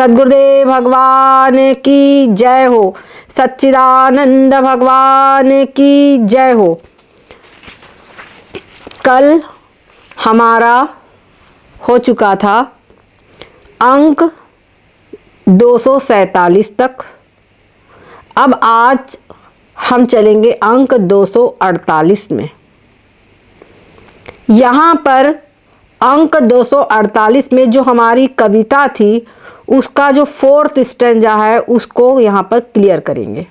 सद्गुरुदेव भगवान की जय हो। सच्चिदानंद भगवान की जय हो। कल हमारा हो चुका था अंक 247 तक। अब आज हम चलेंगे अंक 248 में। यहाँ पर अंक 248 में जो हमारी कविता थी उसका जो 4th स्टैंजा है उसको यहाँ पर क्लियर करेंगे।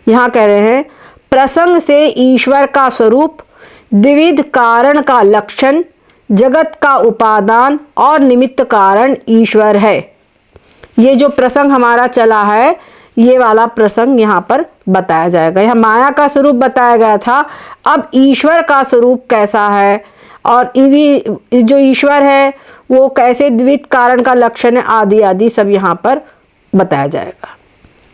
यहाँ कह रहे हैं, प्रसंग से ईश्वर का स्वरूप, द्विविध कारण का लक्षण, जगत का उपादान और निमित्त कारण ईश्वर है। ये जो प्रसंग हमारा चला है ये वाला प्रसंग यहाँ पर बताया जाएगा। यहाँ माया का स्वरूप बताया गया था, अब ईश्वर का स्वरूप कैसा है और जो ईश्वर है वो कैसे द्विविध कारण का लक्षण है आदि आदि सब यहाँ पर बताया जाएगा।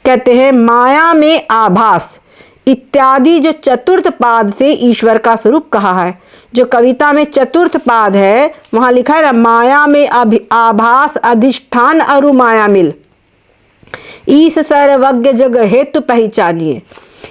कहते हैं, माया में आभास इत्यादि जो चतुर्थ पाद से ईश्वर का स्वरूप कहा है। जो कविता में चतुर्थ पाद है वहाँ लिखा है ना, माया में आभास अधिष्ठान अरु माया मिल, ईश सर्वज्ञ जग हेतु पहचानिए।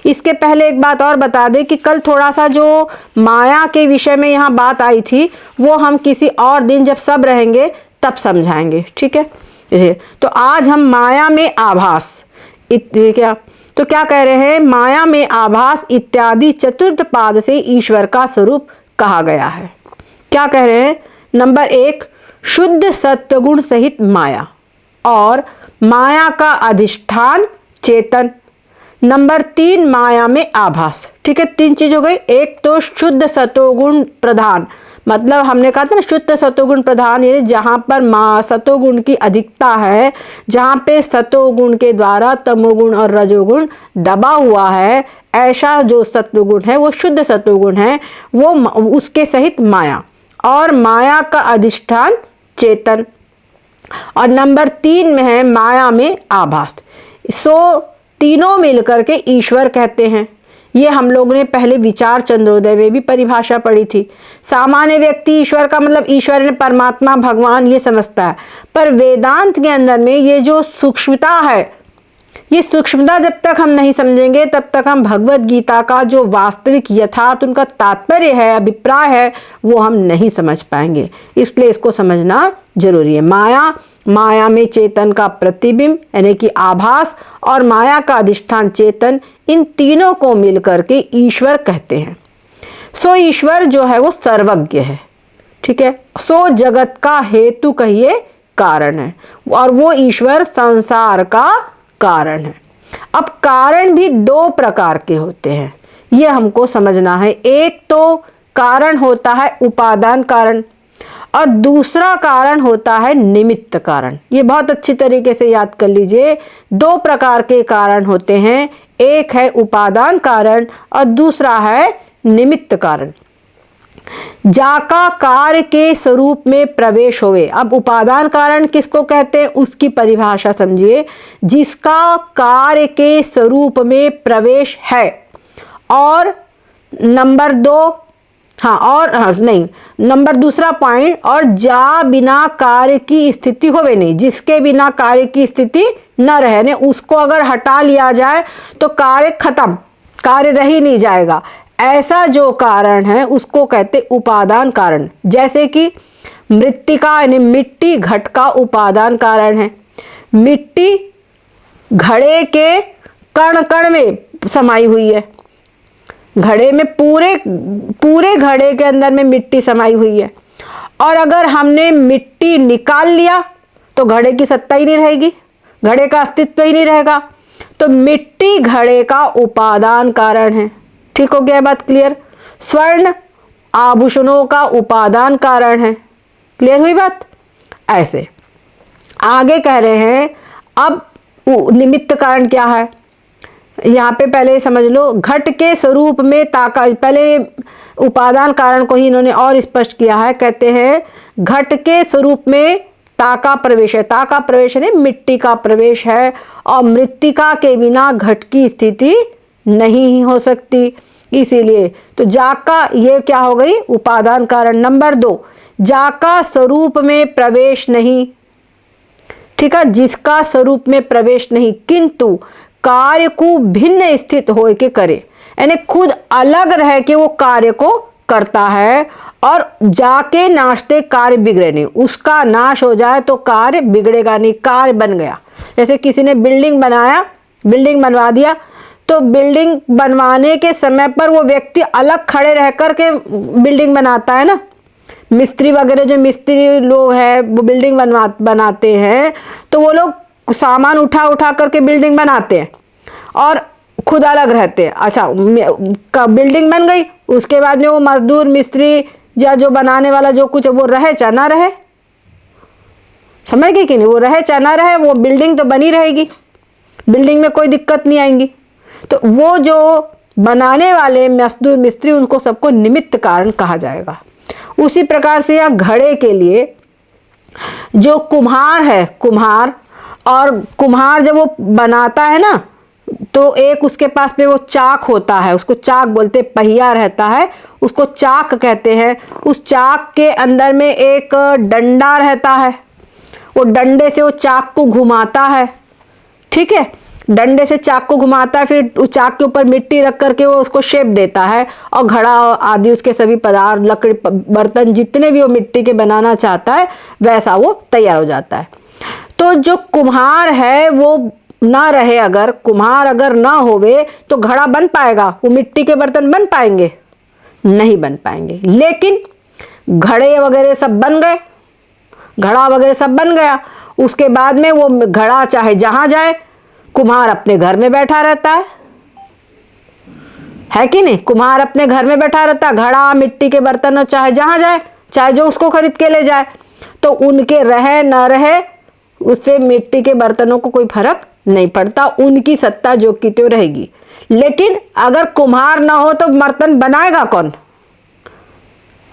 इसके पहले एक बात और बता दें कि कल थोड़ा सा जो माया के विषय में यहाँ बात आई थी वो हम किसी और दिन जब सब रहेंगे तब समझाएंगे, ठीक है। तो आज हम माया में आभास तो क्या कह रहे हैं, माया में आभास इत्यादि चतुर्थ पाद से ईश्वर का स्वरूप कहा गया है। क्या कह रहे हैं, नंबर 1 शुद्ध सत्वगुण सहित माया और माया का अधिष्ठान चेतन। नंबर 3 माया में आभास, ठीक है। 3 चीज हो गई। एक तो शुद्ध सतोगुण प्रधान, मतलब हमने कहा था ना शुद्ध सतोगुण प्रधान, ये जहाँ पर सतोगुण की अधिकता है, जहाँ पे सतोगुण के द्वारा तमोगुण और रजोगुण दबा हुआ है, ऐसा जो सत्वगुण है वो शुद्ध सतोगुण है, वो उसके सहित माया और माया का अधिष्ठान चेतन। और नंबर 3 में है माया में आभास। तीनों मिलकर के ईश्वर कहते हैं। ये हम लोगों ने पहले विचार चंद्रोदय में भी परिभाषा पढ़ी थी। सामान्य व्यक्ति ईश्वर का मतलब ईश्वर ने परमात्मा भगवान ये समझता है, पर वेदांत के अंदर में ये जो सूक्ष्मता है, ये सूक्ष्मता जब तक हम नहीं समझेंगे तब तक हम भगवत गीता का जो वास्तविक यथार्थ उनका तात्पर्य है, अभिप्राय है, वो हम नहीं समझ पाएंगे। इसलिए इसको समझना जरूरी है। माया में चेतन का प्रतिबिंब यानी कि आभास और माया का अधिष्ठान चेतन, इन तीनों को मिलकर के ईश्वर कहते हैं। सो ईश्वर जो है वो सर्वज्ञ है, ठीक है। सो जगत का हेतु कहिए कारण है और वो ईश्वर संसार का कारण है। अब कारण भी 2 प्रकार के होते हैं, ये हमको समझना है। एक तो कारण होता है उपादान कारण और दूसरा कारण होता है निमित्त कारण। ये बहुत अच्छी तरीके से याद कर लीजिए। 2 प्रकार के कारण होते हैं, एक है उपादान कारण और दूसरा है निमित्त कारण। जाका कार्य के स्वरूप में प्रवेश होवे। अब उपादान कारण किसको कहते हैं उसकी परिभाषा समझिए, जिसका कार्य के स्वरूप में प्रवेश है। और नंबर 2 नंबर दूसरा पॉइंट, और जा बिना कार्य की स्थिति होवे नहीं, जिसके बिना कार्य की स्थिति न रहे ने, उसको अगर हटा लिया जाए तो कार्य खत्म, कार्य रह ही नहीं जाएगा। ऐसा जो कारण है उसको कहते उपादान कारण। जैसे कि मृत्तिका यानी मिट्टी घट का उपादान कारण है। मिट्टी घड़े के कण कण में समाई हुई है, घड़े में पूरे घड़े के अंदर में मिट्टी समाई हुई है। और अगर हमने मिट्टी निकाल लिया तो घड़े की सत्ता ही नहीं रहेगी, घड़े का अस्तित्व ही नहीं रहेगा। तो मिट्टी घड़े का उपादान कारण है। ठीक हो गया बात क्लियर। स्वर्ण आभूषणों का उपादान कारण है। क्लियर हुई बात। ऐसे आगे कह रहे हैं, अब निमित्त कारण क्या है यहाँ पे पहले समझ लो। घट के स्वरूप में ताका, पहले उपादान कारण को ही इन्होंने और स्पष्ट किया है। कहते हैं घट के स्वरूप में ताका प्रवेश है। ताका प्रवेश है मिट्टी का प्रवेश है, और मृत्तिका के बिना घट की स्थिति नहीं हो सकती। इसीलिए तो जाका ये क्या हो गई उपादान कारण। नंबर 2 जाका स्वरूप में प्रवेश नहीं। ठीक है, जिसका स्वरूप में प्रवेश नहीं किंतु कार्य को भिन्न स्थित हो के करे, यानी खुद अलग रह के वो कार्य को करता है और जाके नाशते कार्य बिगड़े नहीं, उसका नाश हो जाए तो कार्य बिगड़ेगा नहीं, कार्य बन गया। जैसे किसी ने बिल्डिंग बनाया, बिल्डिंग बनवा दिया, तो बिल्डिंग बनवाने के समय पर वो व्यक्ति अलग खड़े रह कर के बिल्डिंग बनाता है ना। मिस्त्री वगैरह जो मिस्त्री लोग हैं वो बिल्डिंग बनाते हैं, तो वो लोग सामान उठा उठा करके बिल्डिंग बनाते हैं और खुद अलग रहते हैं। अच्छा, बिल्डिंग बन गई, उसके बाद में वो मजदूर मिस्त्री या जो बनाने वाला जो कुछ वो रहे चाहे ना रहे, समझ गए कि नहीं, वो रहे चाहे ना रहे, वो बिल्डिंग तो बनी रहेगी, बिल्डिंग में कोई दिक्कत नहीं आएंगी। तो वो जो बनाने वाले मजदूर मिस्त्री, उनको सबको निमित्त कारण कहा जाएगा। उसी प्रकार से यह घड़े के लिए जो कुम्हार है, कुम्हार जब वो बनाता है ना, तो एक उसके पास में वो चाक होता है, उसको चाक बोलते, पहिया रहता है, उसको चाक कहते हैं। उस चाक के अंदर में एक डंडा रहता है, वो डंडे से वो चाक को घुमाता है, ठीक है, डंडे से चाक को घुमाता है, फिर उस चाक के ऊपर मिट्टी रख करके वो उसको शेप देता है और घड़ा आदि उसके सभी पदार्थ, लकड़ी, बर्तन जितने भी वो मिट्टी के बनाना चाहता है वैसा वो तैयार हो जाता है। तो जो कुम्हार है वो ना रहे, अगर कुम्हार अगर ना होवे तो घड़ा बन पाएगा, वो मिट्टी के बर्तन बन पाएंगे? नहीं बन पाएंगे। लेकिन घड़े वगैरह सब बन गए, घड़ा वगैरह सब बन गया, उसके बाद में वो घड़ा चाहे जहां जाए, कुम्हार अपने घर में बैठा रहता है कि नहीं, कुम्हार अपने घर में बैठा रहता है, घड़ा मिट्टी के बर्तन चाहे जहां जाए, चाहे जो उसको खरीद के ले जाए, तो उनके रहे ना रहे उससे मिट्टी के बर्तनों को कोई फर्क नहीं पड़ता, उनकी सत्ता जो की त्यों रहेगी। लेकिन अगर कुम्हार ना हो तो बर्तन बनाएगा कौन?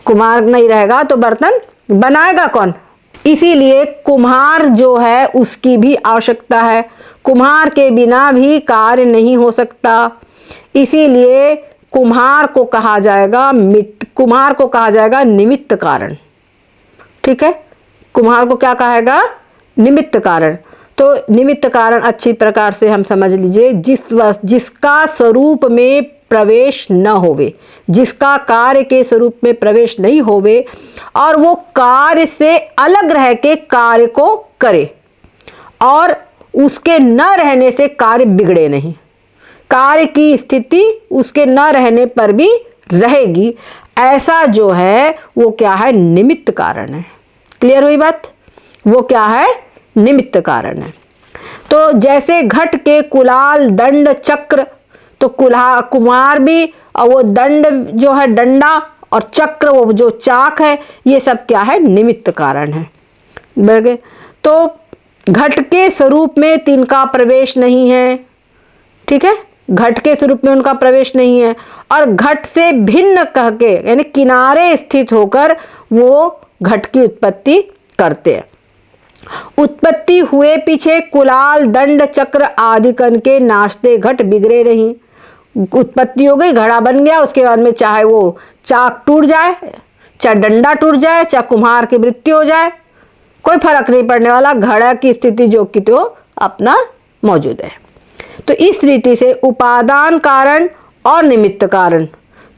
कुम्हार नहीं रहेगा तो बर्तन बनाएगा कौन? इसीलिए कुम्हार जो है उसकी भी आवश्यकता है, कुम्हार के बिना भी कार्य नहीं हो सकता। इसीलिए कुम्हार को कहा जाएगा निमित्त कारण, ठीक है, कुम्हार को क्या कहेगा? निमित्त कारण। तो निमित्त कारण अच्छी प्रकार से हम समझ लीजिए, जिसका स्वरूप में प्रवेश न होवे, जिसका कार्य के स्वरूप में प्रवेश नहीं होवे और वो कार्य से अलग रह के कार्य को करे और उसके न रहने से कार्य बिगड़े नहीं, कार्य की स्थिति उसके न रहने पर भी रहेगी, ऐसा जो है वो क्या है? निमित्त कारण है। क्लियर हुई बात? वो क्या है? निमित्त कारण है। तो जैसे घट के कुलाल, दंड, चक्र, तो कुम्हार भी, और वो दंड जो है डंडा, और चक्र वो जो चाक है, ये सब क्या है? निमित्त कारण है। तो घट के स्वरूप में तिनका प्रवेश नहीं है, ठीक है, घट के स्वरूप में उनका प्रवेश नहीं है, और घट से भिन्न कह के यानी किनारे स्थित होकर वो घट की उत्पत्ति करते हैं। उत्पत्ति हुए पीछे कुलाल, दंड, चक्र आदि कण के नाचते घट बिगड़े नहीं। उत्पत्ति हो गई, घड़ा बन गया, उसके बाद में चाहे वो चाक टूट जाए, चाहे डंडा टूट जाए, चाहे कुम्हार की मृत्यु हो जाए, कोई फर्क नहीं पड़ने वाला, घड़ा की स्थिति जो की तो अपना मौजूद है। तो इस रीति से उपादान कारण और निमित्त कारण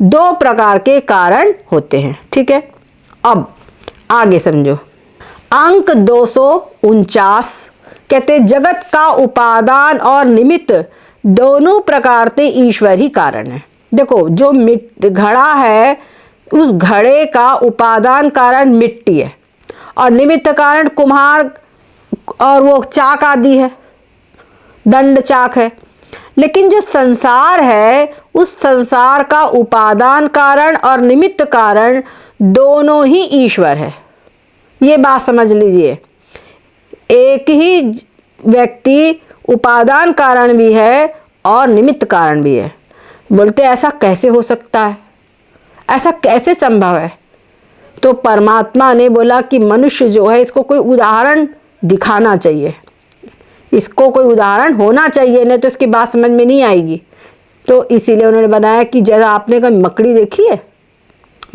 दो प्रकार के कारण होते हैं, ठीक है। अब आगे समझो, अंक 249 कहते जगत का उपादान और निमित्त दोनों प्रकार से ईश्वर ही कारण है। देखो, जो घड़ा है उस घड़े का उपादान कारण मिट्टी है और निमित्त कारण कुम्हार और वो चाक आदि है, दंड चाक है। लेकिन जो संसार है उस संसार का उपादान कारण और निमित्त कारण दोनों ही ईश्वर है। ये बात समझ लीजिए, एक ही व्यक्ति उपादान कारण भी है और निमित्त कारण भी है। बोलते ऐसा कैसे हो सकता है, ऐसा कैसे संभव है? तो परमात्मा ने बोला कि मनुष्य जो है इसको कोई उदाहरण दिखाना चाहिए, इसको कोई उदाहरण होना चाहिए, नहीं तो इसकी बात समझ में नहीं आएगी। तो इसीलिए उन्होंने बनाया कि जरा आपने कभी मकड़ी देखी है?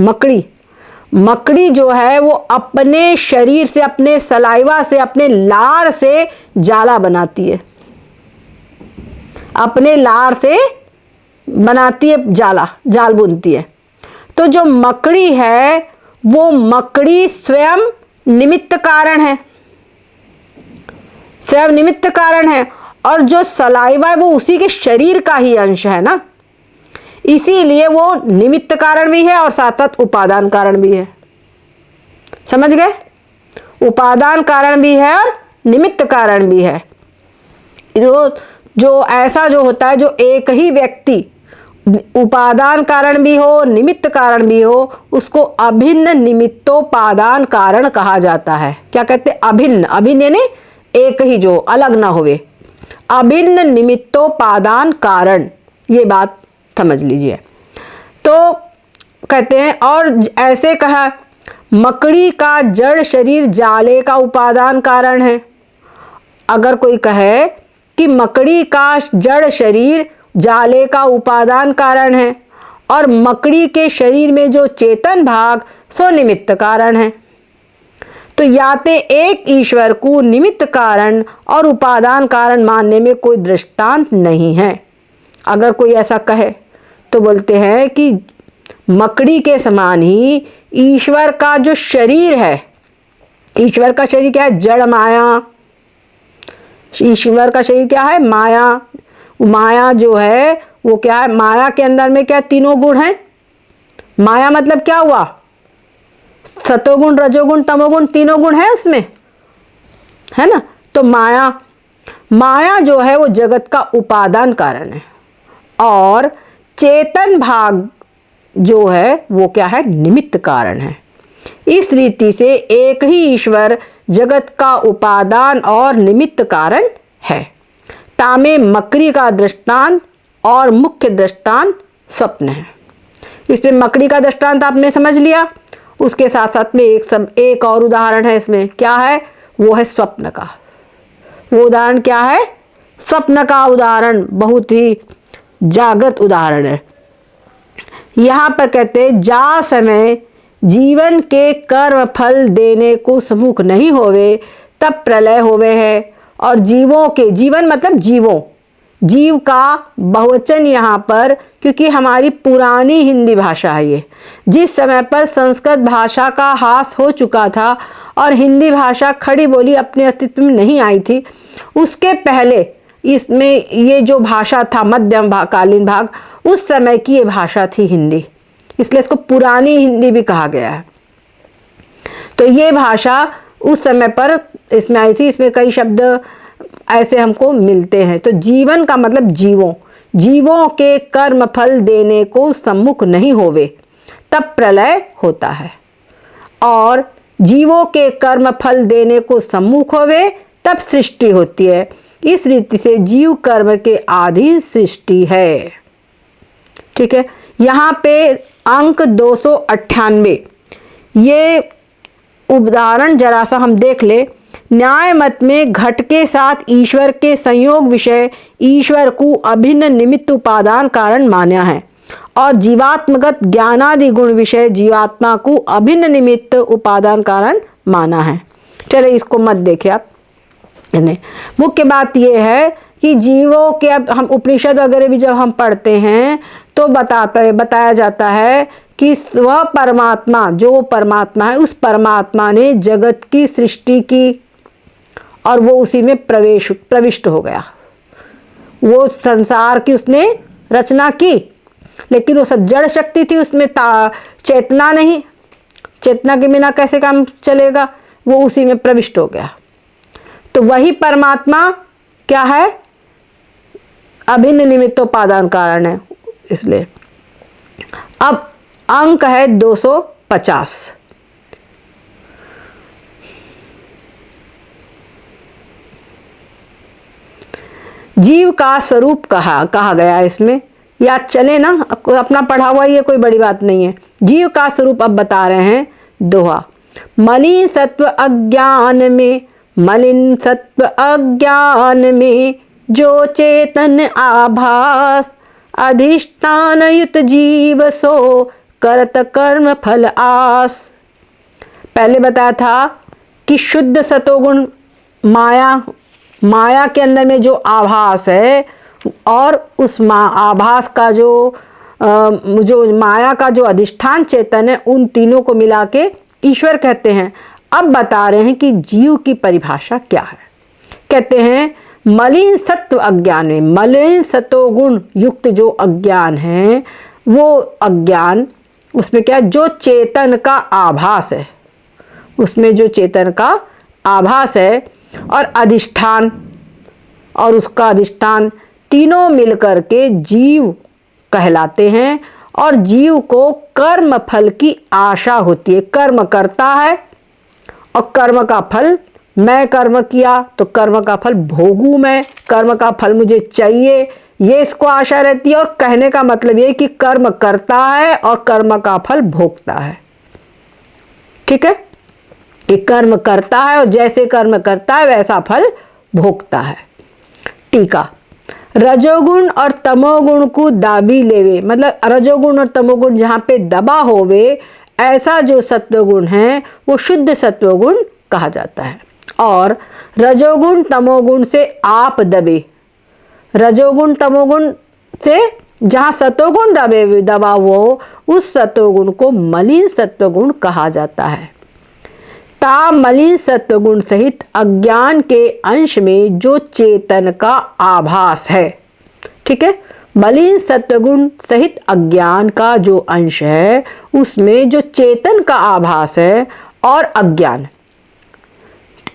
मकड़ी, मकड़ी जो है वो अपने शरीर से, अपने सलाइवा से, अपने लार से जाला बनाती है, अपने लार से बनाती है जाला, जाल बुनती है। तो जो मकड़ी है वो मकड़ी स्वयं निमित्त कारण है, स्वयं निमित्त कारण है, और जो सलाइवा है वो उसी के शरीर का ही अंश है ना, इसीलिए वो निमित्त कारण भी है और साथ साथ उपादान कारण भी है। समझ गए? उपादान कारण भी है और निमित्त कारण भी है। जो ऐसा जो होता है, जो एक ही व्यक्ति उपादान कारण भी हो, निमित्त कारण भी हो, उसको अभिन्न निमित्तोपादान कारण कहा जाता है। क्या कहते हैं? अभिन्न। अभिन्न यानी एक ही, जो अलग ना होवे, अभिन्न निमित्तोपादान कारण, ये बात समझ लीजिए। तो कहते हैं, और ऐसे कहा, मकड़ी का जड़ शरीर जाले का उपादान कारण है। अगर कोई कहे कि मकड़ी का जड़ शरीर जाले का उपादान कारण है और मकड़ी के शरीर में जो चेतन भाग सो निमित्त कारण है, तो याते एक ईश्वर को निमित्त कारण और उपादान कारण मानने में कोई दृष्टांत नहीं है। अगर कोई ऐसा कहे तो बोलते हैं कि मकड़ी के समान ही ईश्वर का जो शरीर है, ईश्वर का शरीर क्या है? जड़ माया। ईश्वर का शरीर क्या है? माया। माया जो है वो क्या है? माया के अंदर में क्या तीनों गुण हैं? माया मतलब क्या हुआ? सतोगुण, रजोगुण, तमोगुण, तीनों गुण है उसमें, है ना। तो माया जो है वो जगत का उपादान कारण है, और चेतन भाग जो है वो क्या है? निमित्त कारण है। इस रीति से एक ही ईश्वर जगत का उपादान और निमित्त कारण है। तामे मकड़ी का दृष्टांत और मुख्य दृष्टांत स्वप्न है। इसमें मकड़ी का दृष्टांत आपने समझ लिया, उसके साथ साथ में एक और उदाहरण है इसमें। क्या है? वो है स्वप्न का। वो उदाहरण क्या है? स्वप्न का उदाहरण बहुत ही जागृत उदाहरण है। यहाँ पर कहते हैं, जा समय जीवन के कर्म फल देने को सम्मुख नहीं होवे तब प्रलय होवे है। और जीवों के, जीवन मतलब जीवों, जीव का बहुवचन यहाँ पर, क्योंकि हमारी पुरानी हिंदी भाषा है ये। जिस समय पर संस्कृत भाषा का ह्रास हो चुका था और हिंदी भाषा खड़ी बोली अपने अस्तित्व में नहीं आई थी, उसके पहले इसमें ये जो भाषा था मध्यम कालीन भाग, उस समय की ये भाषा थी हिंदी, इसलिए इसको पुरानी हिंदी भी कहा गया है। तो ये भाषा उस समय पर इसमें आई थी। इसमें कई शब्द ऐसे हमको मिलते हैं। तो जीवन का मतलब जीवों, जीवों के कर्म फल देने को सम्मुख नहीं होवे तब प्रलय होता है, और जीवों के कर्म फल देने को सम्मुख होवे तब सृष्टि होती है। इस रीति से जीव कर्म के अधीन सृष्टि है। ठीक है। यहाँ पे अंक 298, ये उदाहरण जरा सा हम देख ले। न्याय मत में घट के साथ ईश्वर के संयोग विषय ईश्वर को अभिन्न निमित्त उपादान कारण माना है, और जीवात्मगत ज्ञानादि गुण विषय जीवात्मा को अभिन्न निमित्त उपादान कारण माना है। चले इसको मत देखिए आप। मुख्य बात यह है कि जीवों के, अब हम उपनिषद वगैरह भी जब हम पढ़ते हैं तो बताया जाता है कि वह परमात्मा, जो परमात्मा है, उस परमात्मा ने जगत की सृष्टि की और वो उसी में प्रविष्ट हो गया। वो संसार की उसने रचना की, लेकिन वो सब जड़ शक्ति थी, उसमें चेतना नहीं। चेतना के बिना कैसे काम चलेगा? वो उसी में प्रविष्ट हो गया। तो वही परमात्मा क्या है? अभिन्न निमित्तोपादान कारण है। इसलिए अब अंक है 250। जीव का स्वरूप कहा गया इसमें, याद चले ना, अपना पढ़ा हुआ, ये कोई बड़ी बात नहीं है। जीव का स्वरूप अब बता रहे हैं। दोहा, मलिन सत्व अज्ञान में, मलिन सत्व अज्ञान में जो चेतन आभास, अधिष्ठान युत जीव सो करत कर्म फल आस। पहले बताया था कि शुद्ध सतोगुण माया के अंदर में जो आभास है और उस आभास का जो माया का जो अधिष्ठान चेतन है, उन तीनों को मिला के ईश्वर कहते हैं। अब बता रहे हैं कि जीव की परिभाषा क्या है। कहते हैं मलिन सत्व अज्ञान में, मलिन सतोगुण युक्त जो अज्ञान है, वो अज्ञान उसमें क्या है, जो चेतन का आभास है, उसमें जो चेतन का आभास है और अधिष्ठान और उसका अधिष्ठान तीनों मिलकर के जीव कहलाते हैं। और जीव को कर्म फल की आशा होती है। कर्म करता है और कर्म का फल, मैं कर्म किया तो कर्म का फल भोगूं, मैं कर्म का फल मुझे चाहिए, ये इसको आशा रहती है। और कहने का मतलब ये कि कर्म करता है और कर्म का फल भोगता है। ठीक है, कि कर्म करता है और जैसे कर्म करता है वैसा फल भोगता है। टीका, रजोगुण और तमोगुण को दाबी लेवे, मतलब रजोगुण और तमोगुण जहाँ पे दबा होवे, ऐसा जो सत्वगुण है वो शुद्ध सत्वगुण कहा जाता है। और रजोगुण तमोगुण से आप दबे, रजोगुण तमोगुण से जहाँ सतोगुण दबा हो, उस सतोगुण को मलिन सत्वगुण कहा जाता है। ता मलिन सत्वगुण सहित अज्ञान के अंश में जो चेतन का आभास है। ठीक है, मलिन सत्वगुण सहित अज्ञान का जो अंश है, उसमें जो चेतन का आभास है और अज्ञान।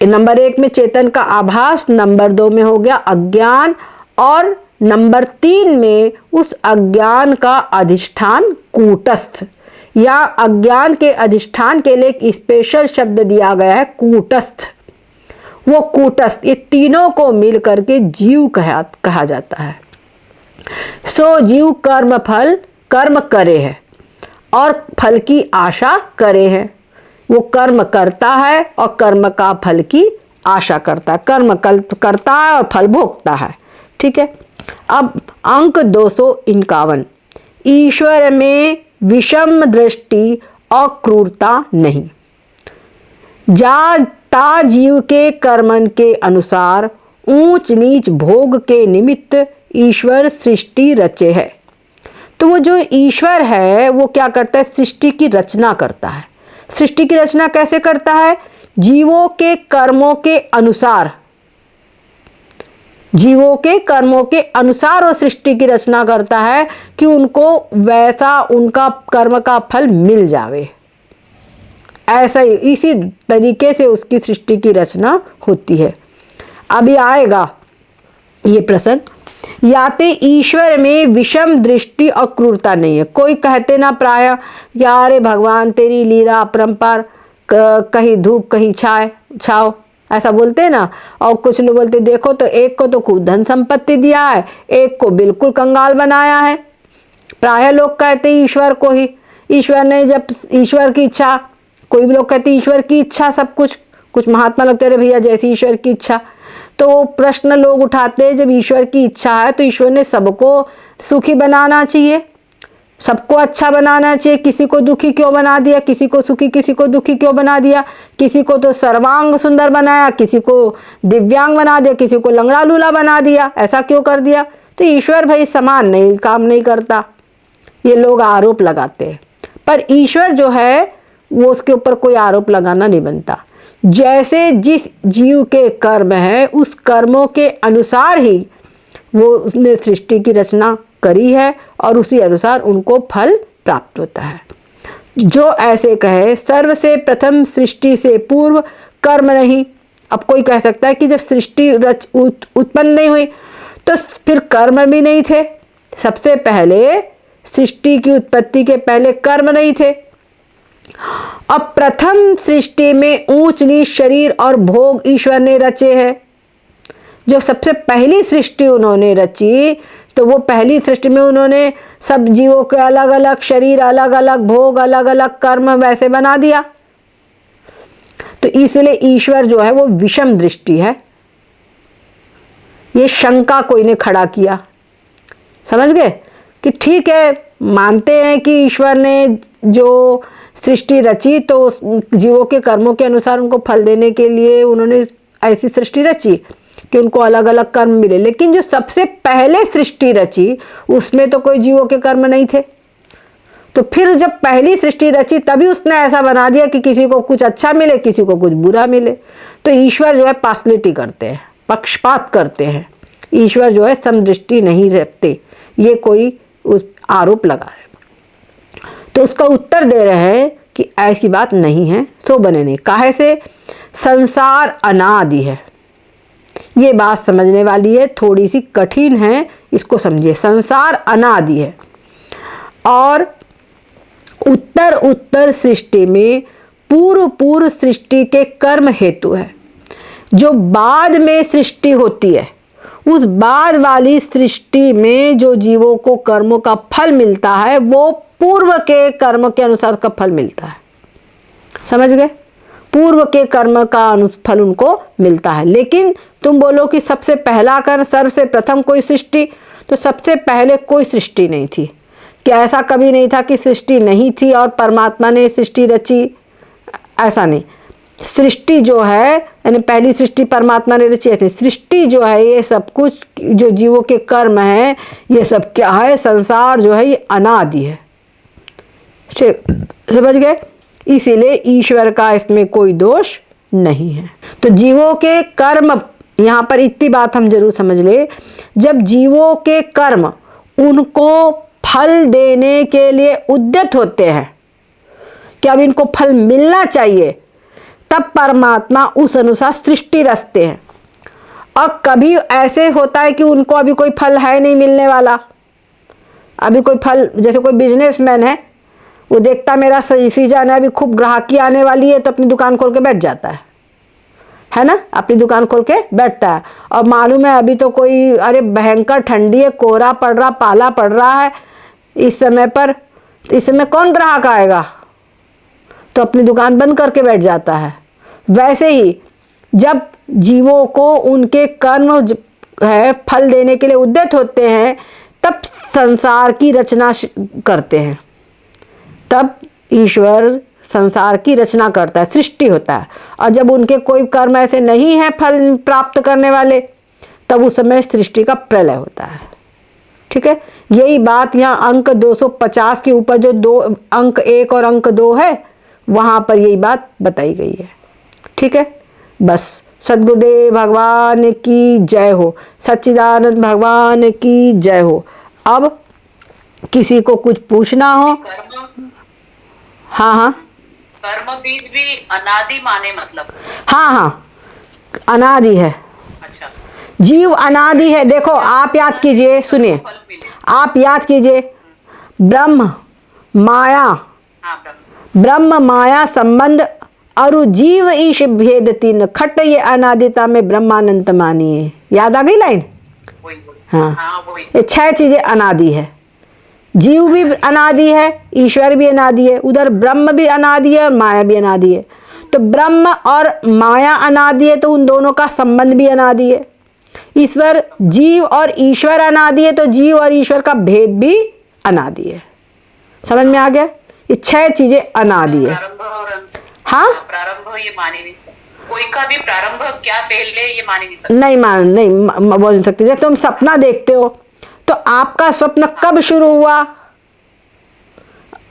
नंबर 1 में चेतन का आभास, नंबर 2 में हो गया अज्ञान, और नंबर 3 में उस अज्ञान का अधिष्ठान कूटस्थ, या अज्ञान के अधिष्ठान के लिए एक स्पेशल शब्द दिया गया है कूटस्थ। वो कूटस्थ, ये तीनों को मिल करके जीव कहा जाता है। सो जीव कर्म फल कर्म करे है और फल की आशा करे है। वो कर्म करता है और कर्म का फल की आशा करता है, कर्म करता है और फल भोगता है। ठीक है, अब अंक 251, ईश्वर में विषम दृष्टि और क्रूरता नहीं। ता जीव के कर्मन के अनुसार ऊंच नीच भोग के निमित्त ईश्वर सृष्टि रचे है। तो वो जो ईश्वर है वो क्या करता है, सृष्टि की रचना करता है। सृष्टि की रचना कैसे करता है, जीवों के कर्मों के अनुसार, जीवों के कर्मों के अनुसार वो सृष्टि की रचना करता है कि उनको वैसा उनका कर्म का फल मिल जावे। ऐसा ही इसी तरीके से उसकी सृष्टि की रचना होती है। अभी आएगा ये प्रसंग, याते ईश्वर में विषम दृष्टि और क्रूरता नहीं है। कोई कहते ना प्राय या अरे भगवान तेरी लीला अपरंपार, कहीं धूप कहीं छाओ, ऐसा बोलते हैं ना। और कुछ लोग बोलते देखो तो एक को तो खूब धन संपत्ति दिया है, एक को बिल्कुल कंगाल बनाया है। प्राय लोग कहते ईश्वर को ही, ईश्वर ने जब ईश्वर की इच्छा, कोई भी लोग कहते ईश्वर की इच्छा सब कुछ, कुछ महात्मा लोग तेरे भैया जैसी ईश्वर की इच्छा। तो प्रश्न लोग उठाते हैं, जब ईश्वर की इच्छा है तो ईश्वर ने सबको सुखी बनाना चाहिए, सबको अच्छा बनाना चाहिए। किसी को दुखी क्यों बना दिया, किसी को सुखी किसी को दुखी क्यों बना दिया, किसी को तो सर्वांग सुंदर बनाया, किसी को दिव्यांग बना दिया, किसी को लंगड़ा लूला बना दिया, ऐसा क्यों कर दिया। तो ईश्वर भाई समान नहीं काम नहीं करता, ये लोग आरोप लगाते हैं। पर ईश्वर जो है वो उसके ऊपर कोई आरोप लगाना नहीं बनता। जैसे जिस जीव के कर्म है उस कर्मों के अनुसार ही वो उसने सृष्टि की रचना करी है और उसी अनुसार उनको फल प्राप्त होता है। जो ऐसे कहे सर्व से प्रथम सृष्टि से पूर्व कर्म नहीं। अब कोई कह सकता है कि जब सृष्टि उत्पन्न नहीं हुई तो फिर कर्म भी नहीं थे। सबसे पहले सृष्टि की उत्पत्ति के पहले कर्म नहीं थे। अब प्रथम सृष्टि में ऊंच नीच शरीर और भोग ईश्वर ने रचे हैं। जो सबसे पहली सृष्टि उन्होंने रची तो वो पहली सृष्टि में उन्होंने सब जीवों के अलग अलग शरीर, अलग अलग भोग, अलग अलग कर्म वैसे बना दिया। तो इसलिए ईश्वर जो है वो विषम दृष्टि है। ये शंका कोई ने खड़ा किया, समझ गए कि ठीक है, मानते हैं कि ईश्वर ने जो सृष्टि रची तो उस जीवों के कर्मों के अनुसार उनको फल देने के लिए उन्होंने ऐसी सृष्टि रची कि उनको अलग अलग कर्म मिले। लेकिन जो सबसे पहले सृष्टि रची उसमें तो कोई जीवों के कर्म नहीं थे। तो फिर जब पहली सृष्टि रची तभी उसने ऐसा बना दिया कि किसी को कुछ अच्छा मिले, किसी को कुछ बुरा मिले। तो ईश्वर जो है पार्शलिटी करते हैं, पक्षपात करते हैं। ईश्वर जो है समदृष्टि नहीं रखते, ये कोई आरोप लगा रहे। तो उसका उत्तर दे रहे हैं कि ऐसी बात नहीं है, सो बने नहीं। काहे से? संसार अनादि है। ये बात समझने वाली है, थोड़ी सी कठिन है, इसको समझिए। संसार अनादि है और उत्तर उत्तर सृष्टि में पूर्व पूर्व सृष्टि के कर्म हेतु है। जो बाद में सृष्टि होती है उस बाद वाली सृष्टि में जो जीवों को कर्मों का फल मिलता है वो पूर्व के कर्म के अनुसार का फल मिलता है। समझ गए? पूर्व के कर्म का फल उनको मिलता है। लेकिन तुम बोलो कि सबसे पहला कर्म, सर्वसे प्रथम कोई सृष्टि, तो सबसे पहले कोई सृष्टि नहीं थी। क्या ऐसा कभी नहीं था कि सृष्टि नहीं थी और परमात्मा ने सृष्टि रची? ऐसा नहीं। सृष्टि जो है यानी पहली सृष्टि परमात्मा ने रची थी। सृष्टि जो है ये सब कुछ जो जीवों के कर्म है ये सब क्या है? संसार जो है ये अनादि है। समझ गए? इसीलिए ईश्वर का इसमें कोई दोष नहीं है। तो जीवों के कर्म, यहाँ पर इतनी बात हम जरूर समझ ले, जब जीवों के कर्म उनको फल देने के लिए उद्यत होते हैं कि अब इनको फल मिलना चाहिए, तब परमात्मा उस अनुसार सृष्टि रचते हैं। और कभी ऐसे होता है कि उनको अभी कोई फल है नहीं मिलने वाला, अभी कोई फल, जैसे कोई बिजनेसमैन है, वो देखता मेरा सीजन है, अभी खूब ग्राहकी आने वाली है, तो अपनी दुकान खोल के बैठ जाता है ना? अपनी दुकान खोल के बैठता है। और मालूम है अभी तो कोई, अरे भयंकर ठंडी है, कोहरा पड़ रहा, पाला पड़ रहा है इस समय पर, इस समय कौन ग्राहक आएगा? तो अपनी दुकान बंद करके बैठ जाता है। वैसे ही जब जीवों को उनके कर्म है फल देने के लिए उद्यत होते हैं तब संसार की रचना करते हैं, तब ईश्वर संसार की रचना करता है, सृष्टि होता है। और जब उनके कोई कर्म ऐसे नहीं है फल प्राप्त करने वाले, तब उस समय सृष्टि का प्रलय होता है। ठीक है? यही बात यहाँ अंक 250 के ऊपर जो दो अंक 1 और अंक 2 है वहाँ पर यही बात बताई गई है। ठीक है? बस सद्गुरुदेव भगवान की जय हो, सच्चिदानंद भगवान की जय हो। अब किसी को कुछ पूछना हो? हाँ हाँ, कर्म बीज भी अनादि माने मतलब? हाँ हाँ, अनादि है। अच्छा, जीव अनादि है। देखो आप याद कीजिए, सुनिए, आप याद कीजिए, ब्रह्म माया, ब्रह्म माया संबंध अरु जीव ईश भेद तीन खट, ये अनादिता में ब्रह्मानंद मानिए। याद आ गई लाइन? हाँ, ये 6 चीजें अनादि है। जीव भी अनादि है, ईश्वर भी अनादि है, उधर ब्रह्म भी अनादि है और माया भी अनादि है। तो ब्रह्म और माया अनादि है तो उन दोनों का संबंध भी अनादि है। ईश्वर, जीव और ईश्वर अनादि है तो जीव और ईश्वर का भेद भी अनादि है। समझ में आ गया? ये 6 चीजें अनादि है। हाँ, प्रारंभ ये मान ही नहीं सकते, कोई का भी प्रारंभ क्या पहले ये मान ही नहीं सकते। नहीं बोल नहीं सकते। जब तुम सपना देखते हो तो आपका स्वप्न कब शुरू हुआ?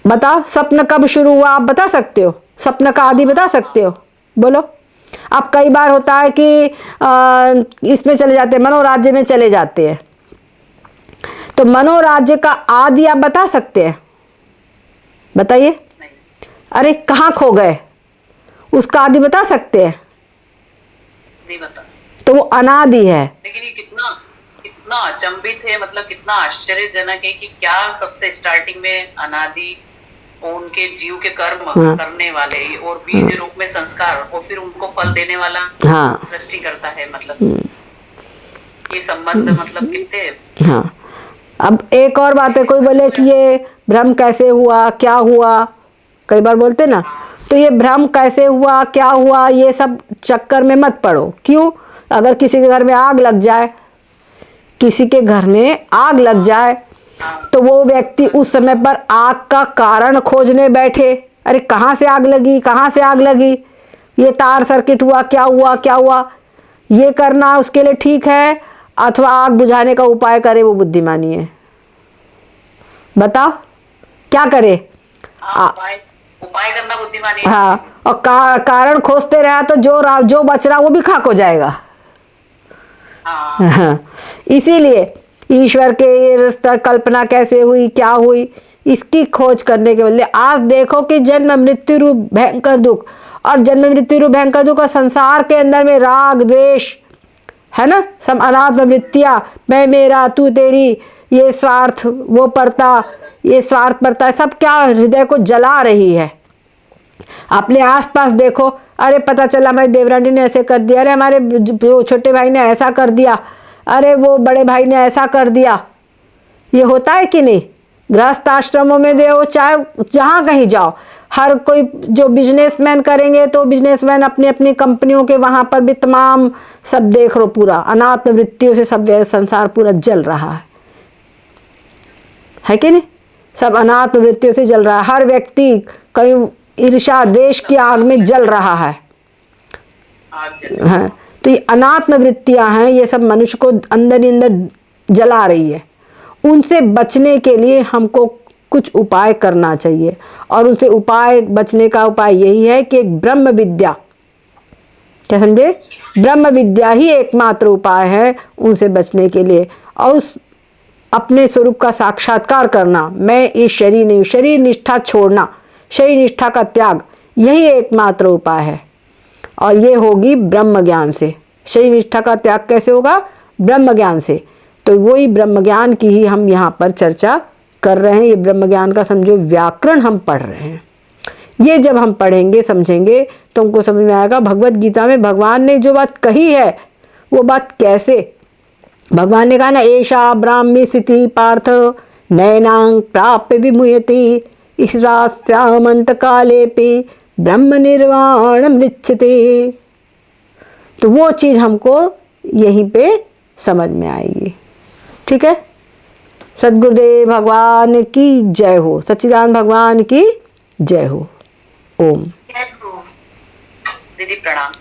बताओ, स्वप्न कब शुरू हुआ? आप बता सकते हो? स्वप्न का आदि बता सकते हो? बोलो। अब कई बार होता है कि इसमें चले जाते हैं, मनोराज्य में चले जाते हैं, तो मनोराज्य का आदि आप बता सकते हैं? बताइए। अरे कहाँ खो गए, उसका आदि बता सकते हैं? नहीं बता। तो वो अनादि है। लेकिन ये कितना अचंभित है, मतलब कितना आश्चर्यजनक है कि क्या सबसे स्टार्टिंग में अनादि उनके जीव के कर्म करने वाले और बीज रूप में संस्कार और फिर उनको फल देने वाला सृष्टि करता है। मतलब ये संबंध मतलब कितने। हाँ, अब एक और बात है, कोई बोले कि ये भ्रम कैसे हुआ, क्या हुआ, कई बार बोलते ना, तो ये भ्रम कैसे हुआ, क्या हुआ, ये सब चक्कर में मत पड़ो। क्यों? अगर किसी के घर में आग लग जाए, किसी के घर में आग लग जाए तो वो व्यक्ति उस समय पर आग का कारण खोजने बैठे अरे कहाँ से आग लगी, कहाँ से आग लगी, ये तार सर्किट हुआ, क्या हुआ क्या हुआ, ये करना उसके लिए ठीक है, अथवा आग बुझाने का उपाय करे वो बुद्धिमानी है। बताओ क्या करे? उपाय करना बुद्धिमानी है। हाँ, और कारण खोजते रहा तो जो बच रहा वो भी खाक हो जाएगा। हाँ, इसीलिए ईश्वर के ये रास्ता कल्पना कैसे हुई, क्या हुई, इसकी खोज करने के बदले आज देखो कि जन्म मृत्यु रूप भयंकर दुख, और जन्म मृत्यु रूप भयंकर दुख और संसार के अंदर में राग द्वेष है ना, सब अनात्म वृत्तियां, मैं मेरा तू तेरी, ये स्वार्थ वो परता, ये स्वार्थ परता, सब क्या हृदय को जला रही है। अपने आसपास देखो, अरे पता चला हमारी देवरानी ने ऐसे कर दिया, अरे हमारे जो छोटे भाई ने ऐसा कर दिया, अरे वो बड़े भाई ने ऐसा कर दिया। ये होता है कि नहीं? गृहस्थ आश्रमों में देखो, चाहे जहाँ कहीं जाओ, हर कोई जो बिजनेसमैन करेंगे तो बिजनेसमैन अपनी अपनी कंपनियों के वहाँ पर भी तमाम सब देख लो, पूरा अनात्म वृत्तियों से सब संसार पूरा जल रहा है कि नहीं? सब अनात्म वृत्तियों से जल रहा है। हर व्यक्ति कहीं ईर्ष्या द्वेष की आग में जल रहा है। हाँ, तो ये अनात्म वृत्तियां हैं, ये सब मनुष्य को अंदर ही अंदर जला रही है। उनसे बचने के लिए हमको कुछ उपाय करना चाहिए, और उनसे उपाय बचने का उपाय यही है कि एक ब्रह्म विद्या, क्या समझे? ब्रह्म विद्या ही एकमात्र उपाय है उनसे बचने के लिए, और उस अपने स्वरूप का साक्षात्कार करना। मैं इस शरीर नहीं, शरीर निष्ठा छोड़ना, शरीर निष्ठा का त्याग, यही एकमात्र उपाय है, और ये होगी ब्रह्म ज्ञान से। शरीर निष्ठा का त्याग कैसे होगा? ब्रह्म ज्ञान से। तो वही ब्रह्म ज्ञान की ही हम यहाँ पर चर्चा कर रहे हैं। ये ब्रह्म ज्ञान का समझो व्याकरण हम पढ़ रहे हैं। ये जब हम पढ़ेंगे समझेंगे तो हमको समझ में आएगा भगवत गीता में भगवान ने जो बात कही है वो बात कैसे। भगवान ने कहा ना, एषा ब्राह्मी स्थिति पार्थ नैनांग प्राप्य विमुह्यति ईश्वरास्यामंत कालेपि ब्रह्म निर्वाण मृच्छते। तो वो चीज हमको यहीं पे समझ में आएगी। ठीक है, सद्गुरुदेव भगवान की जय हो, सच्चिदानंद भगवान की जय हो। ओम। दीदी प्रणाम।